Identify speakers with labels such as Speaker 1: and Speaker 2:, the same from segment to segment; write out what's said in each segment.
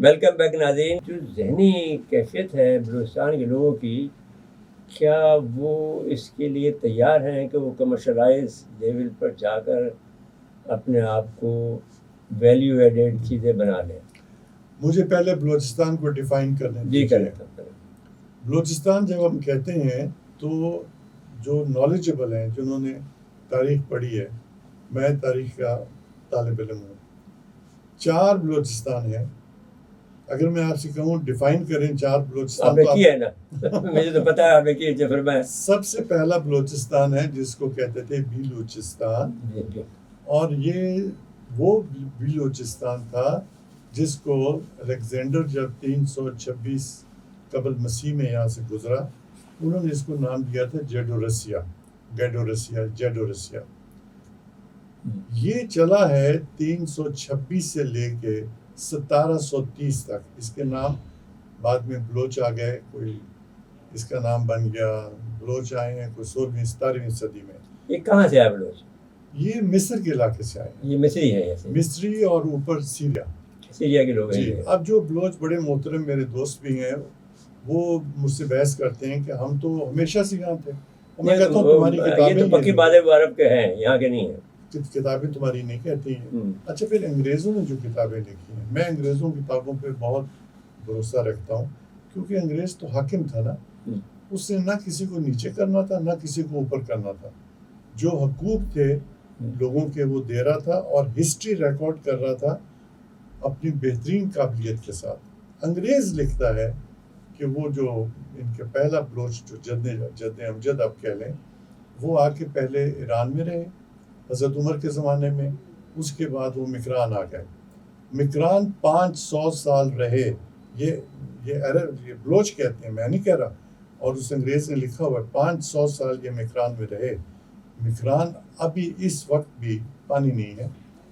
Speaker 1: Welcome back ناظرین. جو ذہنی کیفیت ہے بلوچستان کے لوگوں کی، کیا وہ اس کے لیے تیار ہیں کہ وہ کمرشلائز لیول پر جا کر اپنے آپ کو ویلیو ایڈیڈ چیزیں بنا لیں؟
Speaker 2: مجھے پہلے بلوچستان کو ڈیفائن کرنے
Speaker 1: جی کریں.
Speaker 2: بلوچستان جب ہم کہتے ہیں تو جو نالجبل ہیں، جنہوں نے تاریخ پڑھی ہے، میں تاریخ کا طالب علم ہوں، 4 بلوچستان ہیں. اگر میں آپ سے کہوں ڈیفائن کریں 4 بلوچستان،
Speaker 1: آپ نے کی ہے نا، مجھے تو پتا ہے آپ نے کی. جفر میں
Speaker 2: سب سے پہلا بلوچستان ہے جس کو کہتے تھے بلوچستان، اور یہ وہ بلوچستان تھا جس کو الیگزینڈر جب 326 قبل مسیح میں یہاں سے گزرا، انہوں نے اس کو نام دیا تھا جیڈورسیا. یہ چلا ہے 326 سے لے کے 1730 تک. اس کے نام بعد میں بلوچ آ گئے، کوئی اس کا نام بن گیا، بلوچ آئے ہیں کوئی 16ویں 17ویں صدی میں.
Speaker 1: یہ کہاں سے آئے بلوچ؟
Speaker 2: یہ مصر کے علاقے سے آئے ہیں.
Speaker 1: یہ مصری ہے،
Speaker 2: مصری اور اوپر
Speaker 1: سیریا کے لوگ ہیں.
Speaker 2: جی. اب جو بلوچ بڑے محترم میرے دوست بھی ہیں، وہ مجھ سے بحث کرتے ہیں کہ ہم تو ہمیشہ سے یہاں تھے. میں کہتا ہوں تمہاری کتابیں،
Speaker 1: یہ تو پکی بات ہے، وہ عرب کے ہیں، یہاں کے نہیں ہیں.
Speaker 2: کتابیں تمہاری نہیں کہتی ہیں. اچھا، پھر انگریزوں نے جو کتابیں لکھی ہیں، میں انگریزوں کی کتابوں پہ بہت بھروسہ رکھتا ہوں، کیونکہ انگریز تو حاکم تھا نا، اس نے نہ کسی کو نیچے کرنا تھا نہ کسی کو اوپر کرنا تھا. جو حقوق تھے لوگوں کے وہ دے رہا تھا، اور ہسٹری ریکارڈ کر رہا تھا اپنی بہترین قابلیت کے ساتھ. انگریز لکھتا ہے کہ وہ جو ان کے پہلا بلوچ جو جد امجد آپ کہہ لیں، وہ آ کے پہلے ایران میں رہے حضرت عمر کے زمانے میں. اس کے بعد وہ مکران آ گئے. مکران 500 سال رہے. یہ بلوچ کہتے ہیں، میں نہیں کہہ رہا. اور اس انگریز نے لکھا ہوا ہے 500 سال یہ مکران میں رہے. مکران ابھی اس وقت بھی پانی نہیں ہے.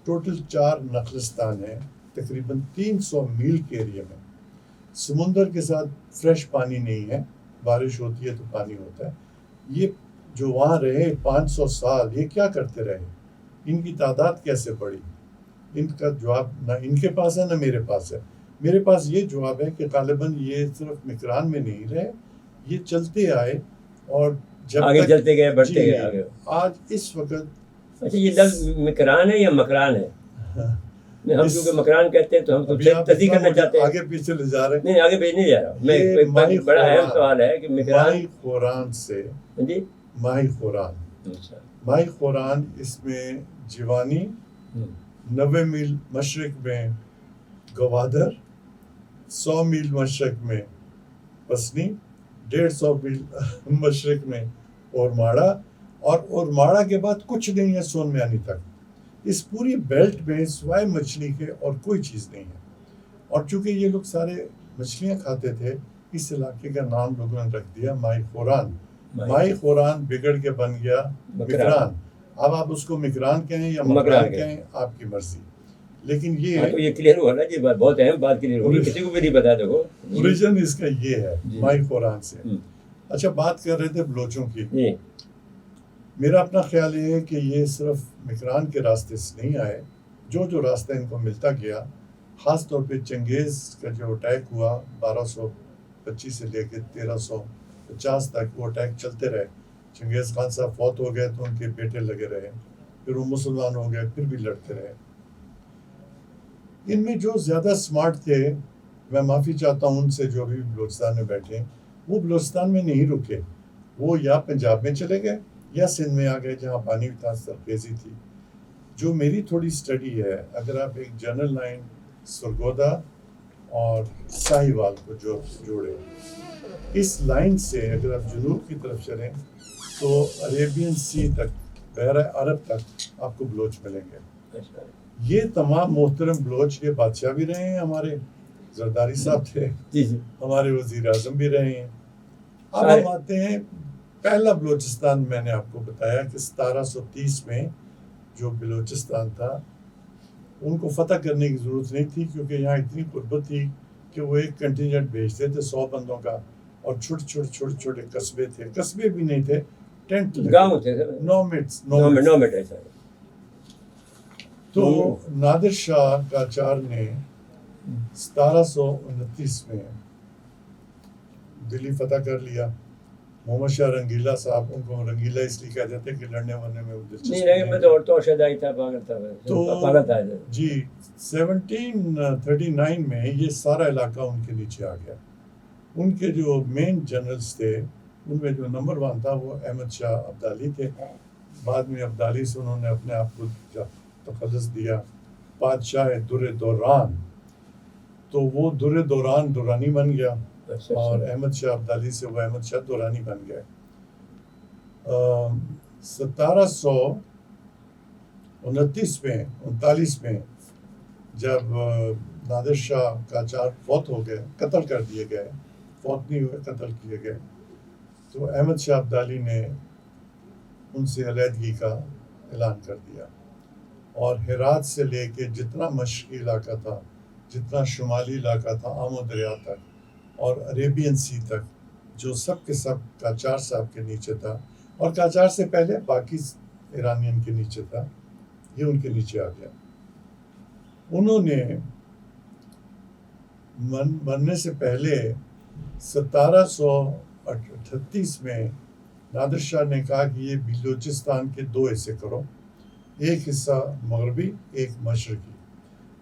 Speaker 2: ٹوٹل 4 نخلستان ہیں تقریباً 300 میل کے ایریا میں. سمندر کے ساتھ فریش پانی نہیں ہے، بارش ہوتی ہے تو پانی ہوتا ہے. یہ جو وہاں رہے 500 سال، یہ کیا کرتے رہے؟ ان کی تعداد کیسے بڑھی؟ ان کا جواب نہ ان کے پاس ہے نہ میرے پاس ہے. میرے پاس یہ جواب ہے کہ غالباً یہ صرف مکران میں نہیں رہے، یہ چلتے آئے اور جب
Speaker 1: آگے چلتے گئے، بڑھتے گئے آگے.
Speaker 2: آج اس وقت
Speaker 1: اچھا، یہ لفظ مکران ہے یا مکران ہے؟ ہم کیونکہ مکران کہتے ہیں تو ہم تو تصحیح کرنا چاہتے ہیں.
Speaker 2: آگے پیچھے لے جا رہے ہیں.
Speaker 1: نہیں، آگے پیچھے نہیں جا رہا. میں بڑا اہم سوال ہے کہ مکران
Speaker 2: ماہی خوران سے،
Speaker 1: جی
Speaker 2: ماہی خوران، ماہی خوران، اس میں جیوانی 90 میل مشرق میں گوادر، 100 میل مشرق میں پسنی، 150 میل مشرق میں اورماڑا، اور اورماڑا کے بعد کچھ نہیں ہے سون میانی تک. اس پوری بیلٹ میں سوائے مچھلی کے اور کوئی چیز نہیں ہے. اور چونکہ یہ لوگ سارے مچھلیاں کھاتے تھے، اس علاقے کا نام لوگوں نے رکھ دیا ماہی خوران. ماہی خوران بگڑ کے بن گیا مکران. اب آپ اس کو مکران کہیں یا مکران کہیں، آپ کی مرضی. لیکن
Speaker 1: یہ کلیئر ہوا نا جی، بہت اہم بات کلیئر ہوئی، کسی کو بھی نہیں بتا. دیکھو
Speaker 2: اوریجن اس کا یہ ہے ماہی خوران سے. اچھا، بات کر رہے تھے بلوچوں کی. میرا اپنا خیال یہ ہے کہ یہ صرف مکران کے راستے سے نہیں آئے. جو راستہ ان کو ملتا گیا، خاص طور پہ چنگیز کا جو اٹیک ہوا 1225 سے لے کے 1350 تک، وہ اٹیک چلتے رہے. چنگیز خان صاحب فوت ہو گئے تو ان کے بیٹے لگے رہے، پھر وہ مسلمان ہو گئے، پھر بھی لڑتے رہے. ان میں جو زیادہ سمارٹ تھے، میں معافی چاہتا ہوں ان سے جو بھی بلوچستان میں بیٹھے، وہ بلوچستان میں نہیں رکے. وہ یا پنجاب میں چلے گئے یا سندھ میں آ گئے جہاں پانی تھا، سرخیزی تھی. جو میری تھوڑی سٹڈی ہے، اگر آپ ایک جنرل لائن سرگودا اور ساہیوال کو جوڑے، اس لائن سے اگر آپ جنوب کی طرف چلیں تو عربین سی تک، بحیرہ عرب تک آپ کو بلوچ ملیں گے. یہ تمام محترم بلوچ یہ بادشاہ بھی رہے ہیں، ہمارے زرداری صاحب تھے، ہمارے وزیر اعظم بھی رہے ہیں. اب ہم آتے ہیں پہلا بلوچستان. میں نے آپ کو بتایا کہ 1730 میں جو بلوچستان تھا، ان کو فتح کرنے کی ضرورت نہیں تھی، کیونکہ یہاں اتنی قربت تھی کہ وہ ایک کنٹینجنٹ بھیجتے تھے 100 بندوں کا، اور چھوٹے قصبے تھے، قصبے بھی نہیں تھے، ٹینٹ
Speaker 1: گاؤں تھے،
Speaker 2: تو نادر شاہ قاجار نے 1729 میں دلی فتح کر لیا. محمد شاہ رنگیلا صاحب, ان کو رنگیلا اس لیے کہتے تھے کہ لڑنے ورنے میں
Speaker 1: نہیں رہے میں تو شدائی تھا پاگل تھا
Speaker 2: جی. 1739 میں یہ سارا علاقہ ان کے نیچے آ گیا. ان کے جو مین جنرلز تھے ان میں جو نمبر 1 تھا وہ احمد شاہ ابدالی تھے. بعد میں ابدالی سے انہوں نے اپنے آپ کو تخلص دیا بادشاہ در دوران, تو وہ در دوران دورانی بن گیا اور احمد شاہ ابدالی سے وہ احمد شاہ دورانی بن گئے. 1739 میں جب نادر شاہ قاجار فوت ہو گئے, قتل کر دیے گئے, فوت نہیں ہوئے قتل کیے گئے, تو احمد شاہ ابدالی نے ان سے علیحدگی کا اعلان کر دیا اور ہرات سے لے کے جتنا مشرقی علاقہ تھا, جتنا شمالی علاقہ تھا آمو دریا تک اور عریبین سی تک, جو سب کے سب قاجار صاحب کے نیچے تھا اور قاجار سے پہلے باقی ایرانین کے نیچے تھا, یہ ان کے نیچے آ گیا. انہوں نے مرنے سے پہلے 1738 میں نادر شاہ نے کہا کہ یہ بلوچستان کے 2 حصے کرو, ایک حصہ مغربی ایک مشرقی.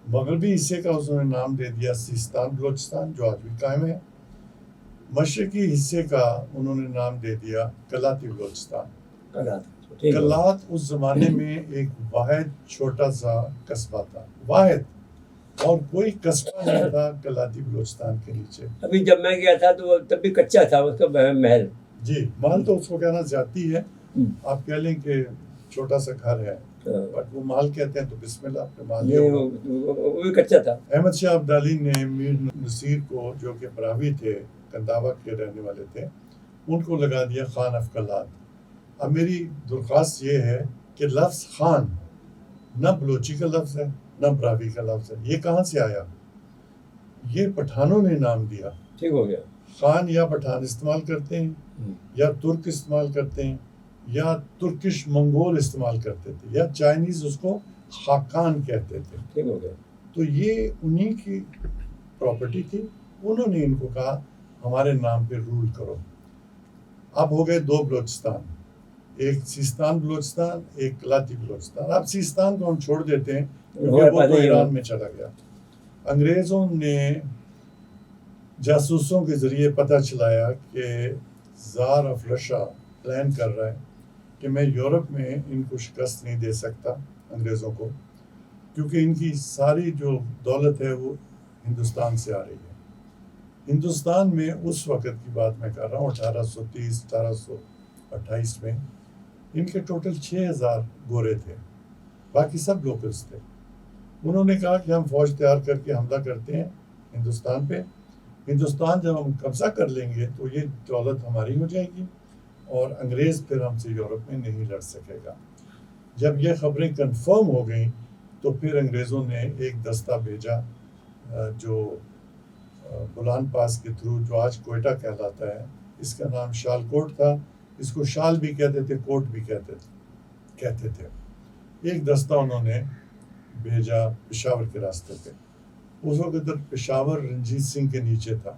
Speaker 2: مغربی حصے کا اس نے نام دے دیا سیستان بلوچستان, جو آج بھی قائم ہے. مشرقی حصے کا انہوں نے نام دے دیا کلاتی بلوچستان. کلات اس زمانے میں ایک واحد چھوٹا سا قصبہ تھا, واحد, اور کوئی قصبہ نہیں تھا کلاتی بلوچستان کے نیچے.
Speaker 1: ابھی جب میں گیا تھا تو تب بھی کچا تھا اس کا محل.
Speaker 2: جی, محل تو اس کو کہنا زیادتی ہے, آپ کہہ لیں کہ چھوٹا سا گھر ہے, بٹ وہ محل کہتے ہیں تو بسم اللہ اپنے محل.
Speaker 1: وہ بھی کچا تھا.
Speaker 2: احمد شاہ ابدالی نے میر نصیر کو, جو کہ براوی تھے, کنداوا کے رہنے والے تھے, ان کو لگا دیا خان آف کلات. اب میری درخواست یہ ہے کہ لفظ خان نہ بلوچی کا لفظ ہے نہ براوی کا لفظ ہے, یہ کہاں سے آیا؟ یہ پٹھانوں نے نام دیا.
Speaker 1: ٹھیک ہو گیا.
Speaker 2: خان یا پٹھان استعمال کرتے ہیں, یا ترک استعمال کرتے ہیں, یا ترکش منگول استعمال کرتے تھے, یا چائنیز اس کو خاقان کہتے تھے.
Speaker 1: ٹھیک ہو گیا.
Speaker 2: تو یہ انہی کی پراپرٹی تھی, انہوں نے ان کو کہا ہمارے نام پہ رول کرو. اب ہو گئے 2 بلوچستان, ایک سیستان بلوچستان, ایک کلاتی بلوچستان. اب سیستان کو ہم چھوڑ دیتے ہیں کیونکہ وہ تو ایران میں چلا گیا. انگریزوں نے جاسوسوں کے ذریعے پتہ چلایا کہ زار آف رشیا پلان کر رہا ہے کہ میں یورپ میں ان کو شکست نہیں دے سکتا انگریزوں کو, کیونکہ ان کی ساری جو دولت ہے وہ ہندوستان سے آ رہی ہے. ہندوستان میں اس وقت کی بات میں کر رہا ہوں 1830-1828 میں ان کے ٹوٹل 6000 گورے تھے, باقی سب لوکلز تھے. انہوں نے کہا کہ ہم فوج تیار کر کے حملہ کرتے ہیں ہندوستان پہ. ہندوستان جب ہم قبضہ کر لیں گے تو یہ دولت ہماری ہو جائے گی اور انگریز پھر ہم سے یورپ میں نہیں لڑ سکے گا. جب یہ خبریں کنفرم ہو گئیں تو پھر انگریزوں نے ایک دستہ بھیجا جو بولان پاس کے تھرو, جو آج کوئٹہ کہلاتا ہے, اس کا نام شال کوٹ تھا. اس کو شال بھی کہتے تھے, کوٹ بھی کہتے تھے. ایک دستہ انہوں نے بھیجا پشاور کے راستے پہ. اس وقت پشاور رنجیت سنگھ کے نیچے تھا,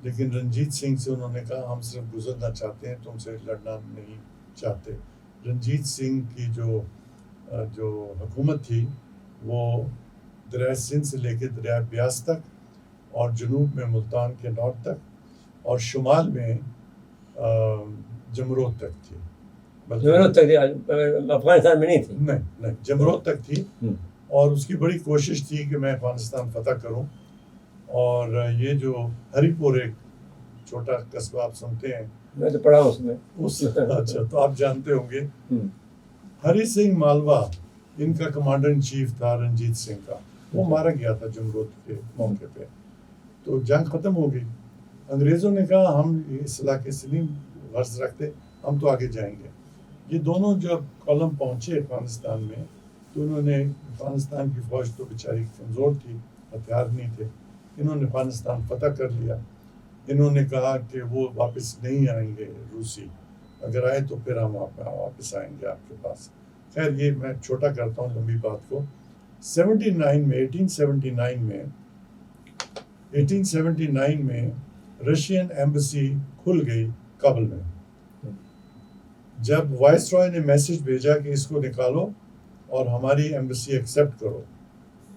Speaker 2: لیکن رنجیت سنگھ سے انہوں نے کہا ہم صرف گزرنا چاہتے ہیں, تم سے لڑنا نہیں چاہتے. رنجیت سنگھ کی جو حکومت تھی وہ دریائے سندھ سے لے کے دریائے بیاس تک, اور جنوب میں ملتان کے نارتھ تک, اور شمال میں جمرود تک تھی.
Speaker 1: افغانستان میں نہیں تھی.
Speaker 2: نہیں, جمرود تک تھی. اور اس کی بڑی کوشش تھی کہ میں افغانستان فتح کروں. اور یہ جو ہری پور ایک چھوٹا قصبہ آپ سنتے ہیں,
Speaker 1: میں تو پڑھا اس میں.
Speaker 2: اچھا, تو آپ جانتے ہوں گے. ہری سنگھ مالوا ان کا کمانڈر ان چیف تھا رنجیت سنگھ کا. وہ مارا گیا تھا جمرود کے موقع پہ. تو جنگ ختم ہو گئی. انگریزوں نے کہا ہم اس علاقے سے نہیں غرض رکھتے, ہم تو آگے جائیں گے. یہ دونوں جب کولم پہنچے افغانستان میں تو انہوں نے, افغانستان کی فوج تو بیچاری کمزور تھی, ہتھیار نہیں تھے, انہوں نے افغانستان فتح کر لیا. انہوں نے کہا کہ وہ واپس نہیں آئیں گے روسی, اگر آئے تو پھر ہم واپس آئیں گے آپ کے پاس. خیر یہ میں چھوٹا کرتا ہوں لمبی بات کو. 1879 میں 1879 میں رشین ایمبیسی کھل گئی کابل میں. جب وائس رائے نے میسج بھیجا کہ اس کو نکالو اور ہماری ایمبیسی ایکسیپٹ کرو،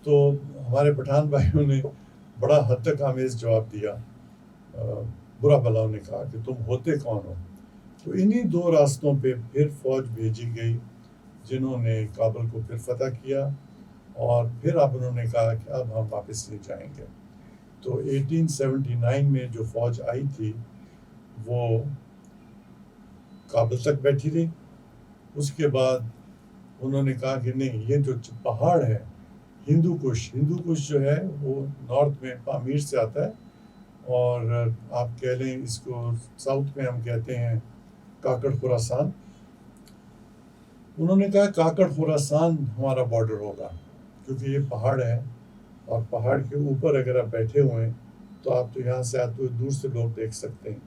Speaker 2: تو ہمارے پٹھان بھائیوں نے بڑا حد تک آمیز جواب دیا. برا بلاؤں نے کہا کہ تم ہوتے کون ہو؟ تو انہی دو راستوں پہ پھر فوج بھیجی گئی جنہوں نے کابل کو پھر فتح کیا، اور پھر اب انہوں نے کہا کہ اب ہم واپس نہیں جائیں گے. تو 1879 میں جو فوج آئی تھی وہ کابل تک بیٹھی رہی. اس کے بعد انہوں نے کہا کہ نہیں، یہ جو پہاڑ ہے ہندو کش جو ہے وہ نارتھ میں پامیر سے آتا ہے، اور آپ کہہ لیں اس کو ساؤتھ میں ہم کہتے ہیں کاکڑ خراسان. انہوں نے کہا کاکڑ خراسان ہمارا بارڈر ہوگا، کیونکہ یہ پہاڑ ہے، اور پہاڑ کے اوپر اگر آپ بیٹھے ہوئے ہیں تو آپ تو یہاں سے آتے ہوئے دور سے لوگ دیکھ سکتے ہیں،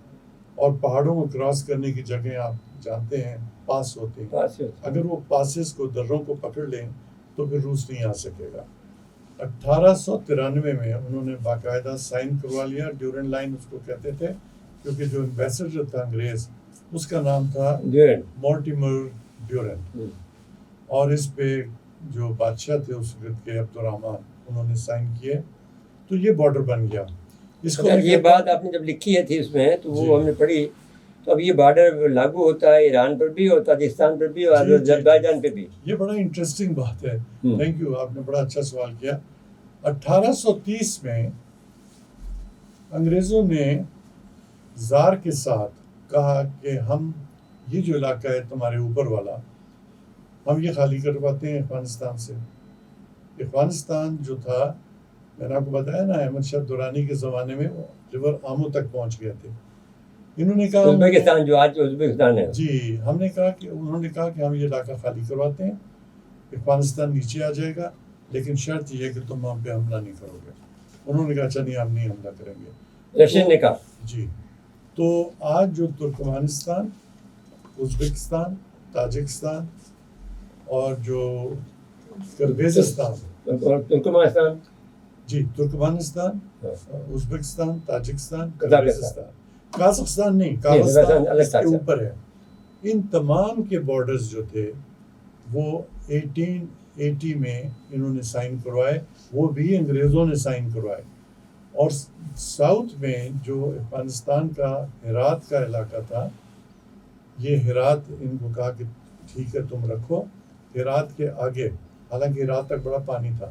Speaker 2: اور پہاڑوں کو کراس کرنے کی جگہیں آپ جانتے ہیں پاس ہوتے ہیں. اگر وہ پاسز کو دروں کو پکڑ لیں تو پھر روس نہیں آ سکے گا. 1893 میں انہوں نے باقاعدہ سائن کروا لیا، ڈیورنٹ لائن اس کو کہتے تھے، کیونکہ جو ایمبیسڈر تھا انگریز اس کا نام تھا مورٹیمر ڈیورنٹ، اور اس پہ جو بادشاہ تھے اس وقت کے عبدالرحمن، انہوں نے سائن کیے، تو یہ بارڈر بن گیا. اس کو
Speaker 1: یہ بات آپ نے جب لکھی ہے تھی اس میں تو وہ ہم نے پڑھی، تو اب یہ بارڈر لاگو ہوتا ہے ایران پر بھی اور تاجکستان پر بھی اور آذربائیجان پہ بھی.
Speaker 2: یہ بڑا انٹرسٹنگ بات ہے. تھینک یو، آپ نے بڑا اچھا سوال کیا. 1830 میں انگریزوں نے زار کے ساتھ کہا کہ ہم یہ جو علاقہ ہے تمہارے اوپر والا، ہم یہ خالی کرواتے ہیں افغانستان سے. افغانستان جو تھا، میں نے آپ کو بتایا نا، احمد شاہ درانی کے زمانے میں وہ ریور آمو تک پہنچ گئے تھے. انہوں نے کہا
Speaker 1: ازبکستان، جو آج ازبکستان ہے،
Speaker 2: جی، انہوں نے کہا کہ ہم یہ علاقہ خالی کرواتے ہیں، افغانستان نیچے آ جائے گا، لیکن شرط یہ ہے کہ تم ہم پہ حملہ نہیں کرو گے. انہوں نے کہا اچھا نہیں، ہم نہیں حملہ کریں گے.
Speaker 1: رشین نے کہا
Speaker 2: جی. تو آج جو ترکمانستان، ازبکستان، تاجکستان اور جو کرغیزستان،
Speaker 1: ترکمانستان،
Speaker 2: جی، ترکمانستان، ازبکستان، تاجکستان، قازقستان نہیں، قازقستان اس کے اوپر ہے. ان تمام کے بارڈرز جو تھے وہ 1880 میں انہوں نے سائن کروائے، وہ بھی انگریزوں نے سائن کروائے. اور ساؤتھ میں جو افغانستان کا ہرات کا علاقہ تھا، یہ ہرات ان کو کہا کہ ٹھیک ہے تم رکھو. ہرات کے آگے، حالانکہ ہرات تک بڑا پانی تھا،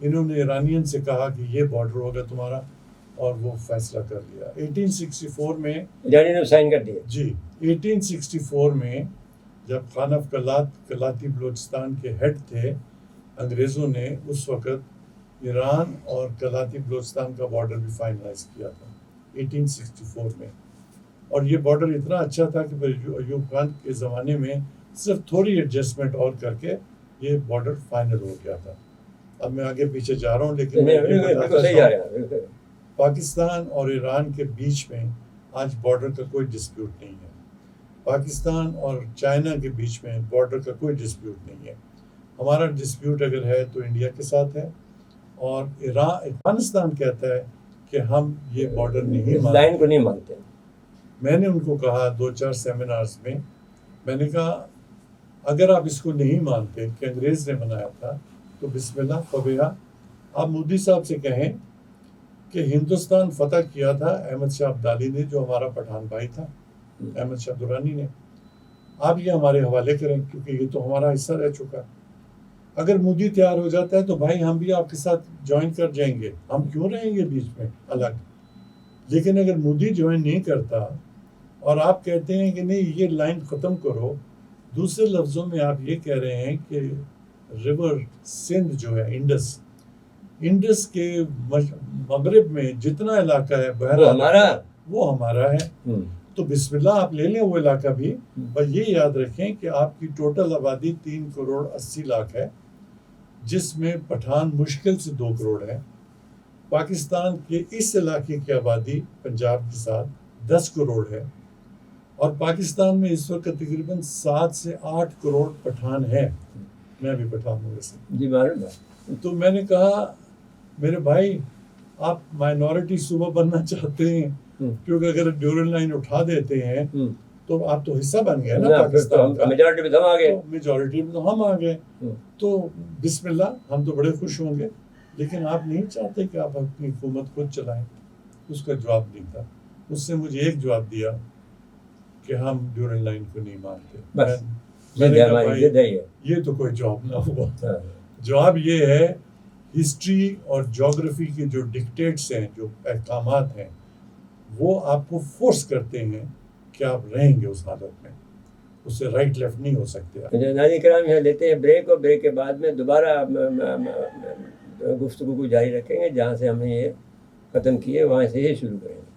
Speaker 2: انہوں نے ایرانین سے کہا کہ یہ بارڈر ہوگا تمہارا، اور وہ فیصلہ کر لیا. 1864 میں
Speaker 1: ایرانی نے سائن کر دیا.
Speaker 2: جی، 1864 میں جب خان آف کلاتی بلوچستان کے ہیڈ تھے انگریزوں نے، اس وقت ایران اور کلاتی بلوچستان کا بارڈر بھی فائنلائز کیا تھا 1864 میں. اور یہ بارڈر اتنا اچھا تھا کہ ایوب خان کے زمانے میں صرف تھوڑی ایڈجسٹمنٹ اور کر کے یہ بارڈر فائنل ہو گیا تھا. اب میں آگے پیچھے جا رہا ہوں، لیکن پاکستان اور ایران کے بیچ میں آج بارڈر کا کوئی ڈسپیوٹ نہیں ہے. پاکستان اور چائنا کے بیچ میں بارڈر کا کوئی ڈسپیوٹ نہیں ہے. ہمارا ڈسپیوٹ اگر ہے تو انڈیا کے ساتھ ہے، اور افغانستان کہتا ہے کہ ہم یہ بارڈر نہیں
Speaker 1: مانتے.
Speaker 2: میں نے ان کو کہا 2-4 سیمینارز میں، میں نے کہا اگر آپ اس کو نہیں مانتے کہ انگریز نے بنایا تھا تو بسم اللہ فبیہا، آپ مودی صاحب سے کہیں کہ ہندوستان فتح کیا تھا احمد شاہ ابدالی نے، جو ہمارا پٹھان بھائی تھا، احمد شاہ درانی نے. آپ یہ ہمارے حوالے کریں، کیونکہ یہ تو ہمارا حصہ رہ چکا. اگر مودی تیار ہو جاتا ہے تو بھائی ہم بھی آپ کے ساتھ جوائن کر جائیں گے، ہم کیوں رہیں گے بیچ میں الگ. لیکن اگر مودی جوائن نہیں کرتا اور آپ کہتے ہیں کہ نہیں یہ لائن ختم کرو، دوسرے لفظوں میں آپ یہ کہہ رہے ہیں کہ ریور سندھ جو ہے، انڈس کے مغرب میں جتنا علاقہ ہے وہ ہمارا ہے. تو بسم اللہ آپ لے لیں وہ علاقہ بھی. بس یہ یاد رکھیں کہ آپ کی ٹوٹل آبادی 3 کروڑ 80 لاکھ ہے، جس میں پٹھان مشکل سے 2 کروڑ ہے. پاکستان کے اس علاقے کی آبادی پنجاب کے ساتھ 10 کروڑ ہے، اور پاکستان میں اس وقت تقریباً 7 سے 8 کروڑ پٹھان ہیں. میں بھی پٹھان ہوں ویسے.
Speaker 1: جی معلوم ہے.
Speaker 2: تو میں نے کہا میرے بھائی آپ مائنورٹی صوبہ بننا چاہتے ہیں کیونکہ اگر ڈیورنگ لائن اٹھا دیتے ہیں تو آپ تو حصہ بن گئے نا پاکستان کا,
Speaker 1: میجورٹی میں ہم آ گئے,
Speaker 2: میجورٹی میں تو ہم آ گئے. تو بسم اللہ, ہم تو بڑے خوش ہوں گے, لیکن آپ نہیں چاہتے کہ آپ اپنی حکومت خود چلائیں. اس کا جواب نہیں تھا. اس سے مجھے ایک جواب دیا کہ ہم ڈیورنگ لائن کو نہیں مانتے. میں نے کہا بھائی یہ تو کوئی جواب نہ ہوا. جواب یہ ہے ہسٹری اور جغرافی کے جو ڈکٹیٹس ہیں, جو احکامات ہیں, وہ آپ کو فورس کرتے ہیں کہ آپ رہیں گے اس حالت میں, اس سے رائٹ لیفٹ نہیں ہو سکتے.
Speaker 1: ناظرین کرام, یہاں لیتے ہیں بریک, اور بریک کے بعد میں دوبارہ گفتگو کو جاری رکھیں گے. جہاں سے ہم نے یہ ختم کیے وہاں سے یہ شروع کریں گے.